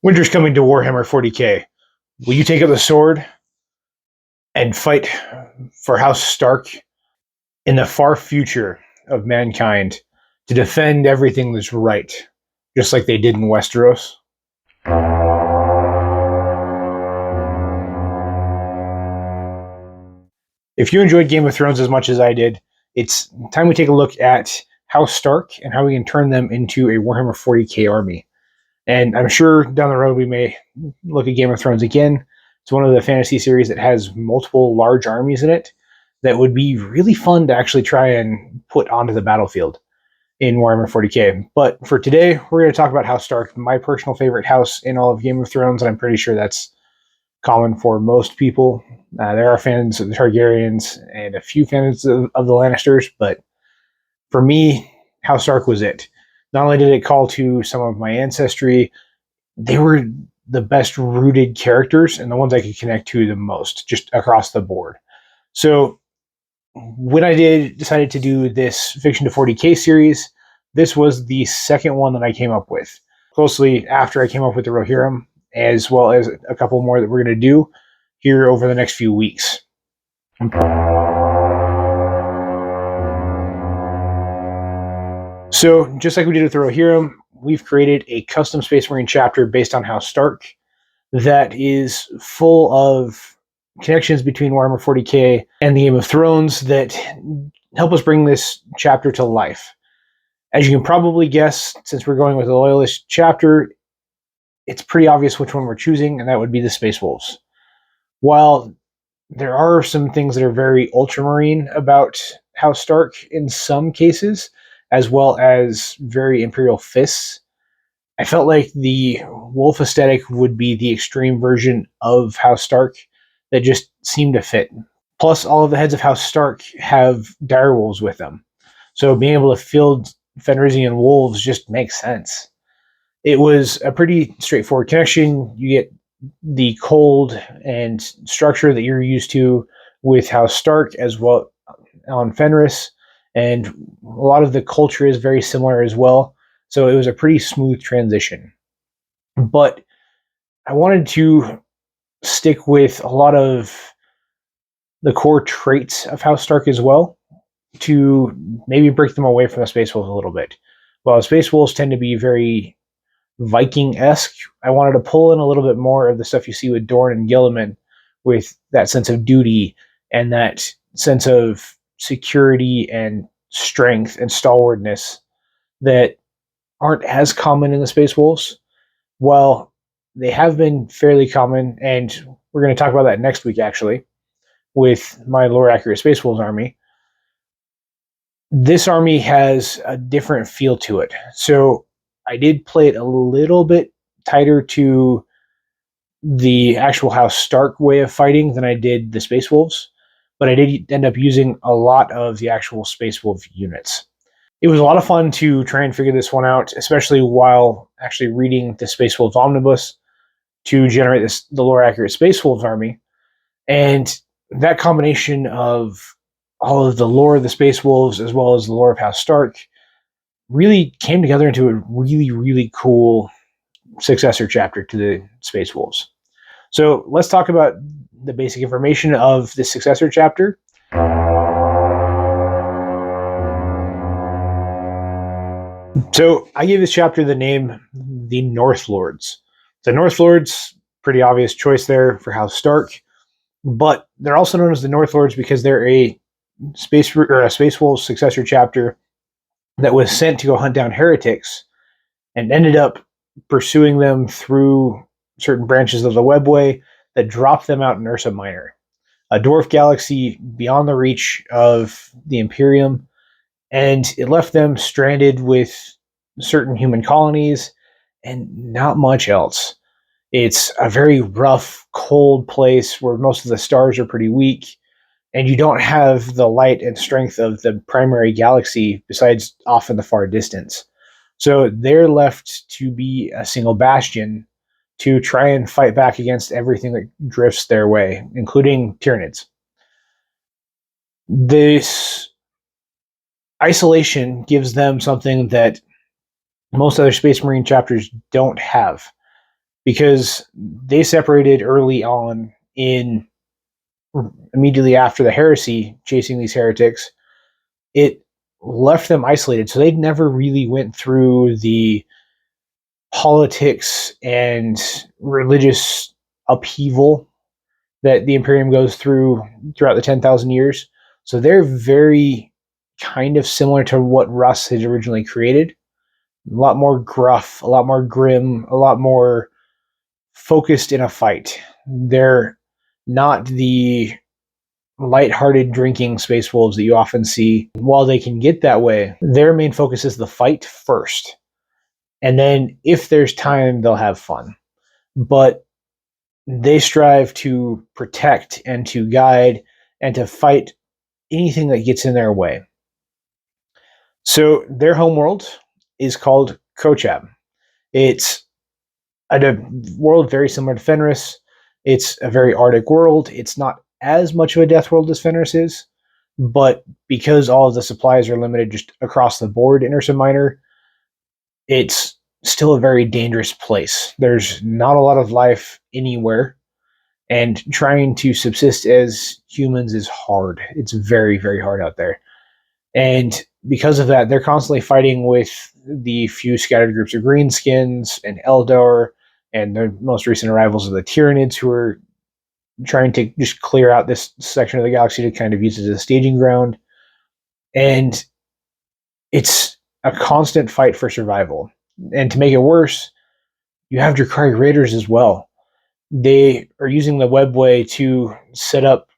Winter's coming to Warhammer 40k. Will you take up the sword and fight for House Stark in the far future of mankind to defend everything that's right, just like they did in Westeros? If you enjoyed Game of Thrones as much as I did, it's time we take a look at House Stark and how we can turn them into a Warhammer 40k army. And I'm sure down the road we may look at Game of Thrones again. It's one of the fantasy series that has multiple large armies in it that would be really fun to actually try and put onto the battlefield in Warhammer 40k. But for today, we're going to talk about House Stark, my personal favorite house in all of Game of Thrones, and I'm pretty sure that's common for most people. There are fans of the Targaryens and a few fans of the Lannisters, but for me, House Stark was it. Not only did it call to some of my ancestry, they were the best rooted characters and the ones I could connect to the most, just across the board. So when I decided to do this Fiction to 40k series, this was the second one that I came up with, closely after I came up with the Rohirrim, as well as a couple more that we're going to do here over the next few weeks. So, just like we did with the Rohirrim, we've created a custom Space Marine chapter based on House Stark that is full of connections between Warhammer 40k and the Game of Thrones that help us bring this chapter to life. As you can probably guess, since we're going with the Loyalist chapter, it's pretty obvious which one we're choosing, and that would be the Space Wolves. While there are some things that are very Ultramarine about House Stark in some cases, as well as very Imperial Fists, I felt like the wolf aesthetic would be the extreme version of House Stark that just seemed to fit. Plus, all of the heads of House Stark have direwolves with them. So being able to field Fenrisian wolves just makes sense. It was a pretty straightforward connection. You get the cold and structure that you're used to with House Stark as well on Fenris, and a lot of the culture is very similar as well. So it was a pretty smooth transition. But I wanted to stick with a lot of the core traits of House Stark as well, to maybe break them away from the Space Wolves a little bit. While Space Wolves tend to be very Viking-esque, I wanted to pull in a little bit more of the stuff you see with Dorne and Gilliman, with that sense of duty and that sense of security and strength and stalwartness that aren't as common in the Space Wolves. While they have been fairly common, and we're going to talk about that next week actually, with my lore-accurate Space Wolves army, this army has a different feel to it. So I did play it a little bit tighter to the actual House Stark way of fighting than I did the Space Wolves, but I did end up using a lot of the actual Space Wolf units. It was a lot of fun to try and figure this one out, especially while actually reading the Space Wolves Omnibus to generate the lore-accurate Space Wolves army. And that combination of all of the lore of the Space Wolves as well as the lore of House Stark really came together into a really, really cool successor chapter to the Space Wolves. So let's talk about the basic information of the successor chapter. So I gave this chapter the name The North Lords. The North Lords, pretty obvious choice there for House Stark, but they're also known as the North Lords because they're a Space Wolves Successor Chapter that was sent to go hunt down heretics and ended up pursuing them through certain branches of the Webway that dropped them out in Ursa Minor, a dwarf galaxy beyond the reach of the Imperium, and it left them stranded with certain human colonies and not much else. It's a very rough, cold place where most of the stars are pretty weak, and you don't have the light and strength of the primary galaxy besides off in the far distance. So they're left to be a single bastion to try and fight back against everything that drifts their way, including Tyranids. This isolation gives them something that most other Space Marine chapters don't have. because they separated early on in immediately after the heresy, chasing these heretics. It left them isolated, so they never really went through the politics and religious upheaval that the Imperium goes through throughout the 10,000 years. So they're very kind of similar to what Russ had originally created. A lot more gruff, a lot more grim, a lot more focused in a fight. They're not the light-hearted drinking space wolves that you often see. While they can get that way, their main focus is the fight first. And then if there's time, they'll have fun. But they strive to protect and to guide and to fight anything that gets in their way. So their homeworld is called Kochab. It's a world very similar to Fenris. It's a very Arctic world. It's not as much of a death world as Fenris is, but because all of the supplies are limited just across the board in Ursa Minor, it's still a very dangerous place. There's not a lot of life anywhere, and trying to subsist as humans is hard. It's very, very hard out there. And because of that, they're constantly fighting with the few scattered groups of greenskins and Eldar, and the most recent arrivals of the Tyranids, who are trying to just clear out this section of the galaxy to kind of use it as a staging ground. And it's a constant fight for survival. And to make it worse, you have Drakari Raiders as well. They are using the webway to set up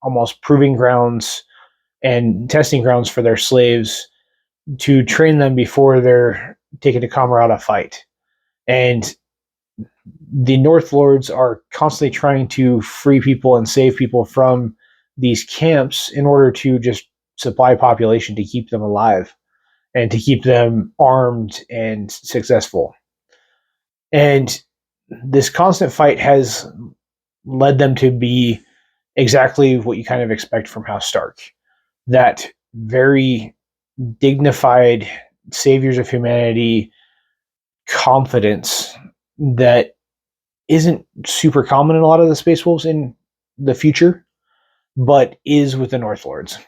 almost proving grounds and testing grounds for their slaves to train them before they're taken to Camarada fight. And the North Lords are constantly trying to free people and save people from these camps in order to just supply population to keep them alive and to keep them armed and successful. And this constant fight has led them to be exactly what you kind of expect from House Stark. That very dignified saviors of humanity confidence that isn't super common in a lot of the Space Wolves in the future, but is with the North Lords.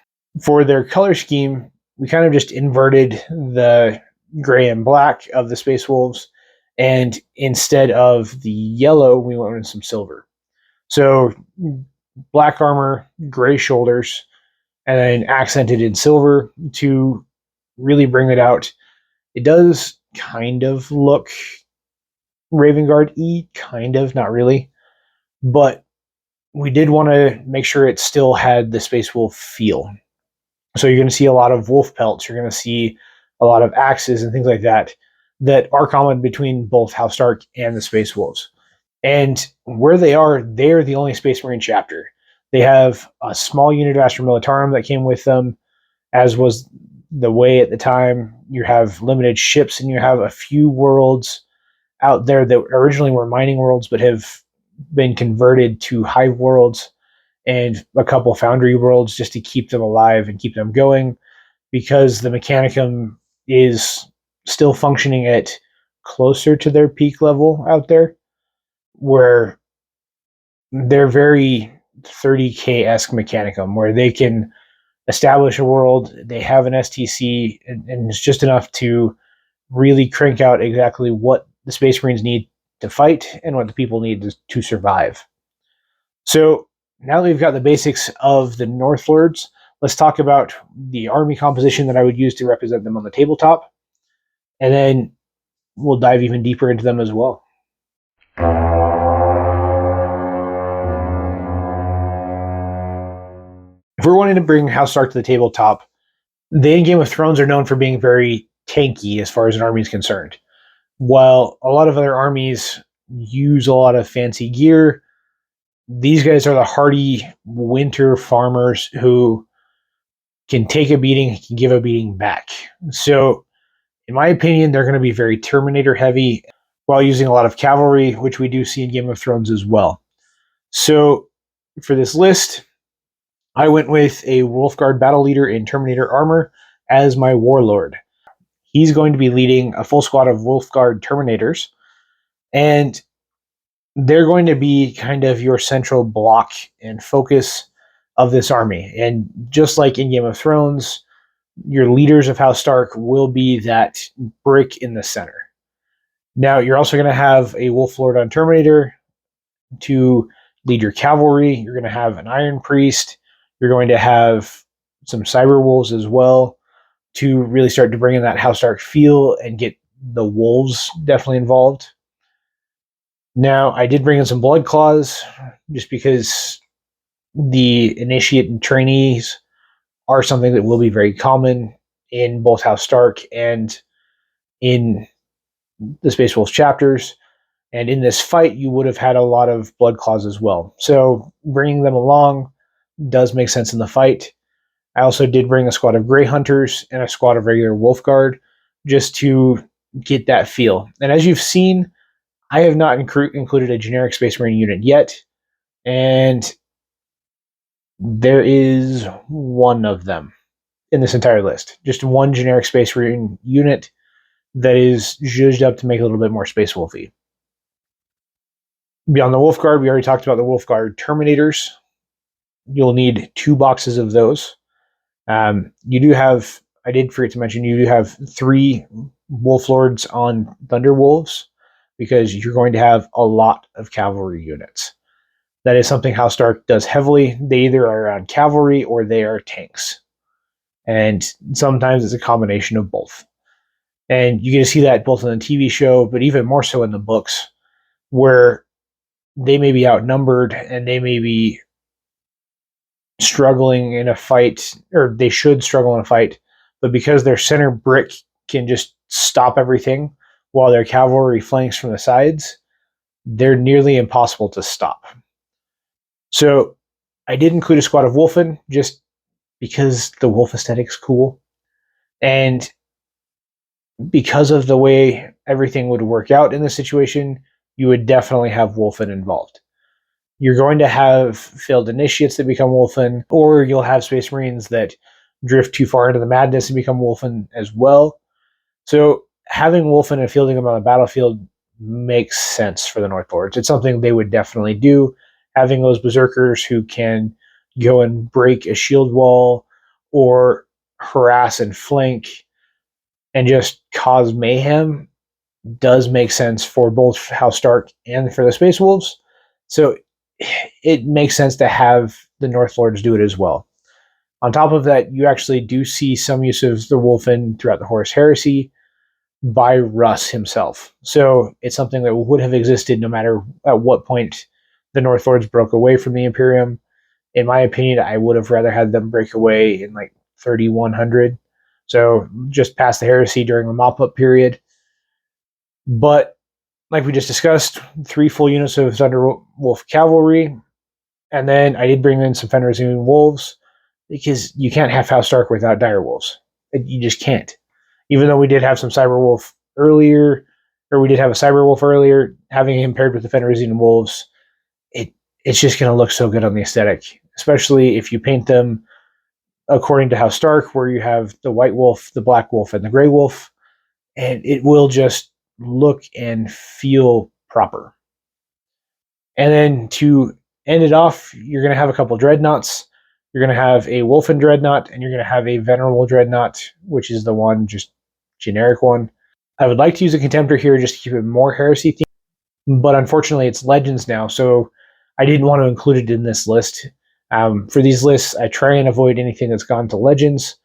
For their color scheme, we kind of just inverted the gray and black of the Space Wolves, and instead of the yellow, we went with some silver. So black armor, gray shoulders, and then accented in silver to really bring it out. It does kind of look Raven Guard-y, kind of, not really. But we did want to make sure it still had the Space Wolf feel. So you're going to see a lot of wolf pelts. You're going to see a lot of axes and things like that that are common between both House Stark and the Space Wolves. And where they're the only Space Marine chapter. They have a small unit of Astra Militarum that came with them, as was the way at the time. You have limited ships, and you have a few worlds out there that originally were mining worlds but have been converted to hive worlds, and a couple foundry worlds just to keep them alive and keep them going, because the Mechanicum is still functioning at closer to their peak level out there, where they're very 30K-esque Mechanicum, where they can establish a world, they have an STC, and it's just enough to really crank out exactly what the Space Marines need to fight and what the people need to survive. So now that we've got the basics of the North Lords, let's talk about the army composition that I would use to represent them on the tabletop, and then we'll dive even deeper into them as well. If we're wanting to bring House Stark to the tabletop, they in Game of Thrones are known for being very tanky as far as an army is concerned. While a lot of other armies use a lot of fancy gear, these guys are the hardy winter farmers who can take a beating, can give a beating back. So, in my opinion, they're going to be very Terminator heavy while using a lot of cavalry, which we do see in Game of Thrones as well. So, for this list, I went with a Wolfguard battle leader in Terminator armor as my warlord. He's going to be leading a full squad of Wolfguard Terminators, and they're going to be kind of your central block and focus of this army. And just like in Game of Thrones, your leaders of House Stark will be that brick in the center. Now, you're also going to have a Wolf Lord on Terminator to lead your cavalry. You're going to have an Iron Priest. You're going to have some Cyber Wolves as well to really start to bring in that House Stark feel and get the wolves definitely involved. Now, I did bring in some Blood Claws just because the initiate and trainees are something that will be very common in both House Stark and in the Space Wolves chapters. And in this fight, you would have had a lot of Blood Claws as well. So bringing them along does make sense in the fight. I also did bring a squad of Grey Hunters and a squad of regular Wolf Guard just to get that feel. And as you've seen, I have not included a generic Space Marine unit yet. And there is one of them in this entire list. Just one generic Space Marine unit that is zhuzhed up to make it a little bit more Space Wolfy. Beyond the Wolf Guard, we already talked about the Wolf Guard Terminators. You'll need 2 boxes of those. You do have, I did forget to mention, you do have 3 Wolf Lords on Thunder Wolves because you're going to have a lot of cavalry units. That is something House Stark does heavily. They either are on cavalry or they are tanks. And sometimes it's a combination of both. And you get to see that both in the TV show, but even more so in the books, where they may be outnumbered and they may be struggling in a fight, or they should struggle in a fight, but because their center brick can just stop everything while their cavalry flanks from the sides, they're nearly impossible to stop. So I did include a squad of Wolfen just because the wolf aesthetic's cool. And because of the way everything would work out in this situation, you would definitely have Wolfen involved. You're going to have failed initiates that become Wolfen, or you'll have Space Marines that drift too far into the madness and become Wolfen as well. So having Wolfen and fielding them on the battlefield makes sense for the North Lords. It's something they would definitely do. Having those berserkers who can go and break a shield wall or harass and flank and just cause mayhem does make sense for both House Stark and for the Space Wolves. So it makes sense to have the North Lords do it as well. On top of that, you actually do see some use of the Wolfen throughout the Horus Heresy by Russ himself. So it's something that would have existed no matter at what point the North Lords broke away from the Imperium. In my opinion, I would have rather had them break away in like 3100. So just past the Heresy during the mop-up period. But like we just discussed, 3 full units of Thunder Wolf Cavalry. And then I did bring in some Fenris Wolves because you can't have House Stark without Dire Wolves. You just can't. Even though we did have some Cyber Wolf earlier, or we did have a Cyber Wolf earlier, having him paired with the Fenrisian Wolves, it's just going to look so good on the aesthetic, especially if you paint them according to House Stark, where you have the White Wolf, the Black Wolf, and the Grey Wolf, and it will just look and feel proper. And then to end it off, you're going to have a couple Dreadnoughts. You're going to have a Wolfen Dreadnought, and you're going to have a Venerable Dreadnought, which is the one, just generic one. I would like to use a Contemptor here just to keep it more Heresy themed, but unfortunately it's Legends now, so I didn't want to include it in this list. For these lists, I try and avoid anything that's gone to Legends,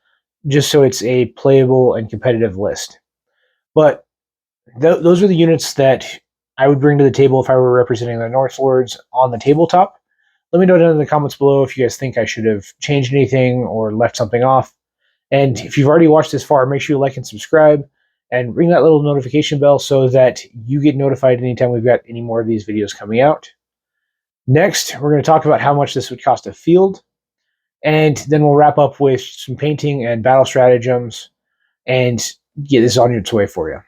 just so it's a playable and competitive list. But those are the units that I would bring to the table if I were representing the North Lords on the tabletop. Let me know down in the comments below if you guys think I should have changed anything or left something off. And if you've already watched this far, make sure you like and subscribe and ring that little notification bell so that you get notified anytime we've got any more of these videos coming out. Next, we're going to talk about how much this would cost a field, and then we'll wrap up with some painting and battle stratagems and get this on its way for you.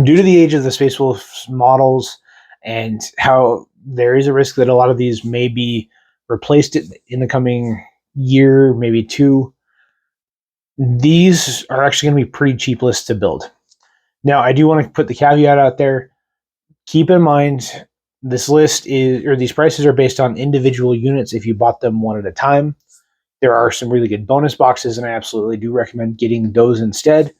Due to the age of the Space Wolves models and how there is a risk that a lot of these may be replaced in the coming year, maybe 2, these are actually going to be pretty cheap lists to build. Now, I do want to put the caveat out there. Keep in mind, this list is, or these prices are based on individual units if you bought them one at a time. There are some really good bonus boxes, and I absolutely do recommend getting those instead.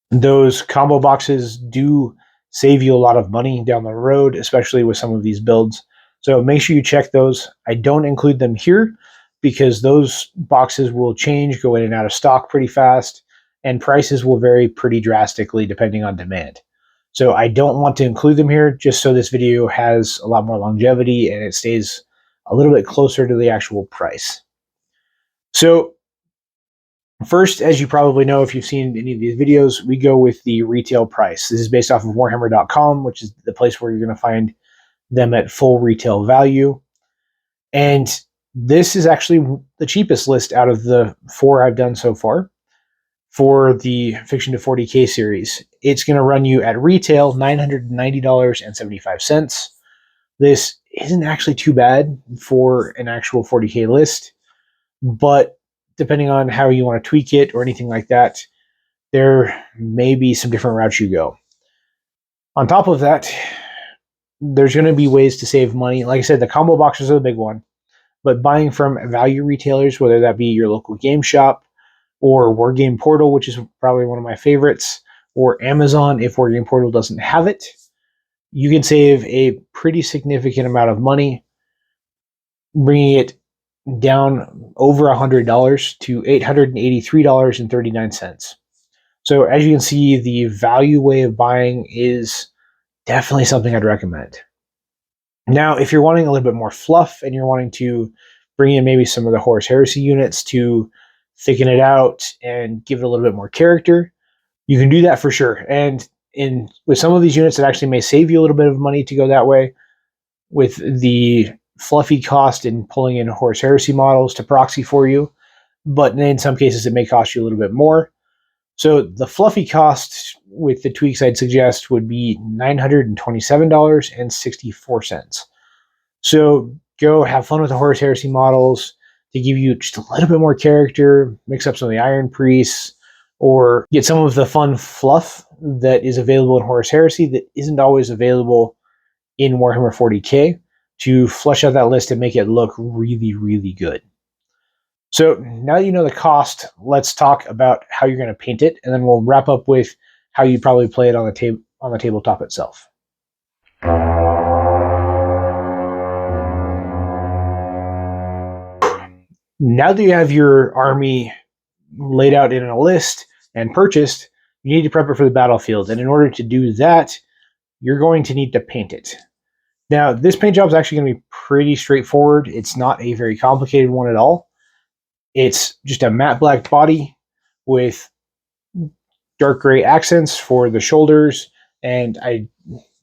Those combo boxes do save you a lot of money down the road, especially with some of these builds. So make sure you check those. I don't include them here because those boxes will change, go in and out of stock pretty fast, and prices will vary pretty drastically depending on demand. So I don't want to include them here just so this video has a lot more longevity and it stays a little bit closer to the actual price. So first, as you probably know if you've seen any of these videos, we go with the retail price. This is based off of Warhammer.com, which is the place where you're going to find them at full retail value. And this is actually the cheapest list out of the 4 I've done so far for the Fiction to 40K series. It's going to run you at retail $990.75. This isn't actually too bad for an actual 40K list, but depending on how you want to tweak it or anything like that, there may be some different routes you go. On top of that, there's going to be ways to save money. Like I said, the combo boxes are the big one, but buying from value retailers, whether that be your local game shop or Wargame Portal, which is probably one of my favorites, or Amazon if Wargame Portal doesn't have it, you can save a pretty significant amount of money, bringing it down over $100 to $883.39. So as you can see, the value way of buying is definitely something I'd recommend. Now, if you're wanting a little bit more fluff and you're wanting to bring in maybe some of the Horus Heresy units to thicken it out and give it a little bit more character, you can do that for sure. And with some of these units, it actually may save you a little bit of money to go that way with the fluffy cost in pulling in Horus Heresy models to proxy for you. But in some cases, it may cost you a little bit more. So the fluffy cost with the tweaks I'd suggest would be $927.64. So go have fun with the Horus Heresy models to give you just a little bit more character, mix up some of the Iron Priests, or get some of the fun fluff that is available in Horus Heresy that isn't always available in Warhammer 40K to flesh out that list and make it look really, really good. So now that you know the cost, let's talk about how you're going to paint it, and then we'll wrap up with how you probably play it on the tabletop itself. Now that you have your army laid out in a list and purchased, you need to prep it for the battlefield. And in order to do that, you're going to need to paint it. Now, this paint job is actually going to be pretty straightforward. It's not a very complicated one at all. It's just a matte black body with dark gray accents for the shoulders, and I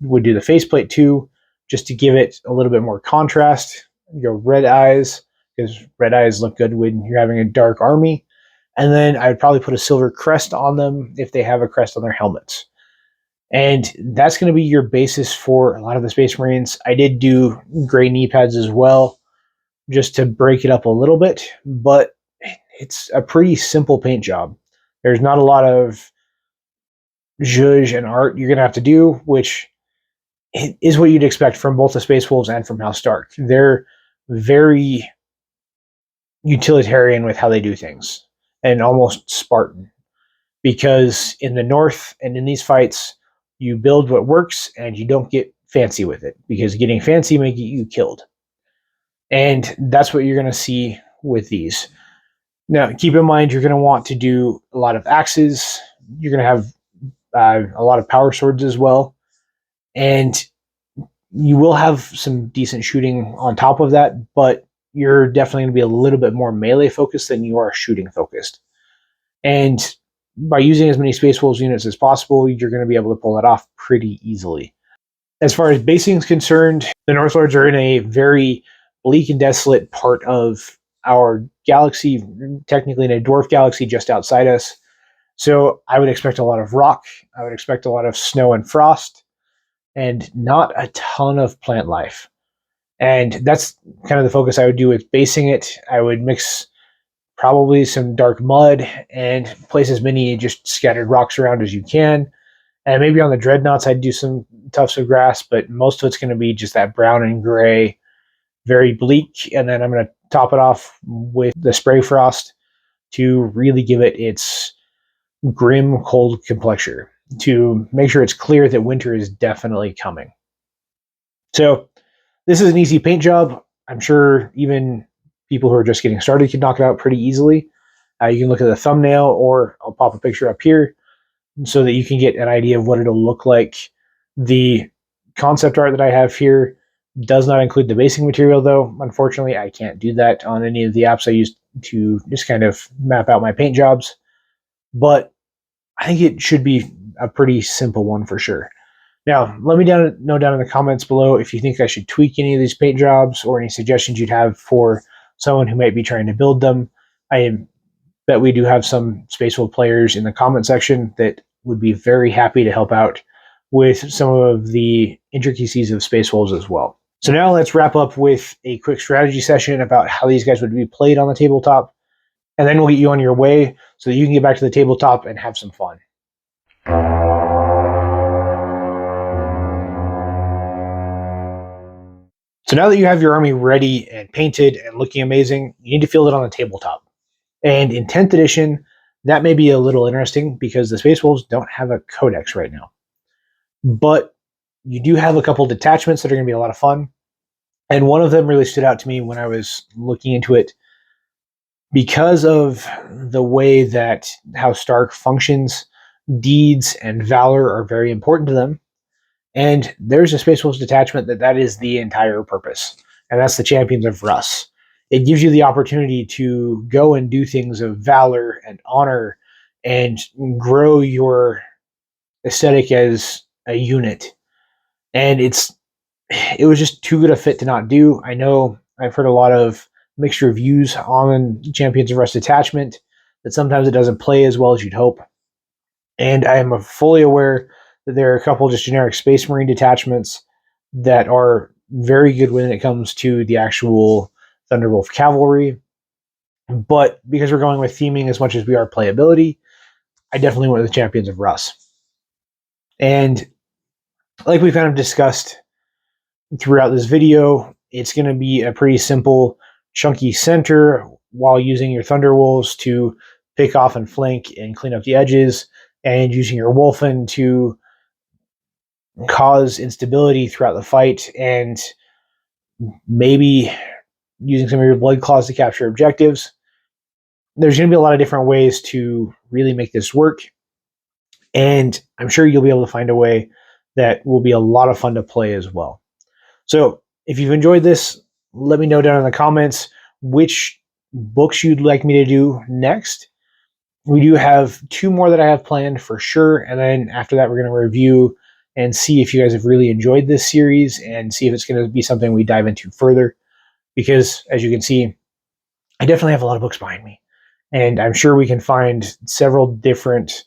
would do the faceplate too, just to give it a little bit more contrast. Go red eyes, because red eyes look good when you're having a dark army. And then I would probably put a silver crest on them if they have a crest on their helmets. And that's going to be your basis for a lot of the Space Marines. I did do gray knee pads as well, just to break it up a little bit, but it's a pretty simple paint job. There's not a lot of zhuzh and art you're going to have to do, which is what you'd expect from both the Space Wolves and from House Stark. They're very utilitarian with how they do things, and almost Spartan. Because in the North and in these fights, you build what works and you don't get fancy with it, because getting fancy may get you killed. And that's what you're going to see with these. Now, keep in mind, you're going to want to do a lot of axes. You're going to have a lot of power swords as well. And you will have some decent shooting on top of that, but you're definitely going to be a little bit more melee focused than you are shooting focused. And by using as many Space Wolves units as possible, you're going to be able to pull that off pretty easily. As far as basing is concerned, the North Lords are in a very bleak and desolate part of our galaxy, technically in a dwarf galaxy just outside us. So I would expect a lot of rock. I would expect a lot of snow and frost, and not a ton of plant life. And that's kind of the focus I would do with basing it. I would mix probably some dark mud, and place as many just scattered rocks around as you can. And maybe on the dreadnoughts, I'd do some tufts of grass, but most of it's going to be just that brown and gray, very bleak. And then I'm going to top it off with the spray frost to really give it its grim, cold complexion, to make sure it's clear that winter is definitely coming. So this is an easy paint job. I'm sure even people who are just getting started can knock it out pretty easily. You can look at the thumbnail, or I'll pop a picture up here so that you can get an idea of what it'll look like. The concept art that I have here does not include the basing material, though. Unfortunately, I can't do that on any of the apps I use to just kind of map out my paint jobs. But I think it should be a pretty simple one for sure. Now, let me know down in the comments below if you think I should tweak any of these paint jobs, or any suggestions you'd have for someone who might be trying to build them. I bet we do have some Space Wolf players in the comment section that would be very happy to help out with some of the intricacies of Space Wolves as well. So now let's wrap up with a quick strategy session about how these guys would be played on the tabletop, and then we'll get you on your way so that you can get back to the tabletop and have some fun. So now that you have your army ready and painted and looking amazing, you need to field it on the tabletop. And in 10th edition, that may be a little interesting because the Space Wolves don't have a codex right now. But you do have a couple detachments that are going to be a lot of fun. And one of them really stood out to me when I was looking into it because of the way that how Stark functions. Deeds and valor are very important to them. And there's a Space Wolves detachment that is the entire purpose. And that's the Champions of Russ. It gives you the opportunity to go and do things of valor and honor and grow your aesthetic as a unit. And it was just too good a fit to not do. I know I've heard a lot of mixture of views on Champions of Russ detachment, that sometimes it doesn't play as well as you'd hope. And I am fully aware that there are a couple just generic Space Marine detachments that are very good when it comes to the actual Thunderwolf cavalry. But because we're going with theming as much as we are playability, I definitely went with the Champions of Russ. And like we kind of discussed throughout this video, it's going to be a pretty simple, chunky center while using your Thunderwolves to pick off and flank and clean up the edges, and using your Wolfen to cause instability throughout the fight, and maybe using some of your Blood Claws to capture objectives. There's going to be a lot of different ways to really make this work, and I'm sure you'll be able to find a way that will be a lot of fun to play as well. So if you've enjoyed this, let me know down in the comments which books you'd like me to do next. We do have 2 more that I have planned for sure, and then after that we're going to review and see if you guys have really enjoyed this series, and see if it's going to be something we dive into further. Because as you can see, I definitely have a lot of books behind me, and I'm sure we can find several different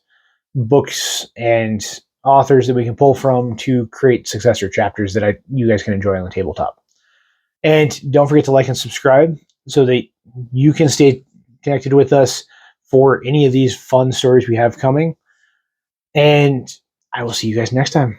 books and authors that we can pull from to create successor chapters that you guys can enjoy on the tabletop. And don't forget to like and subscribe so that you can stay connected with us for any of these fun stories we have coming. And I will see you guys next time.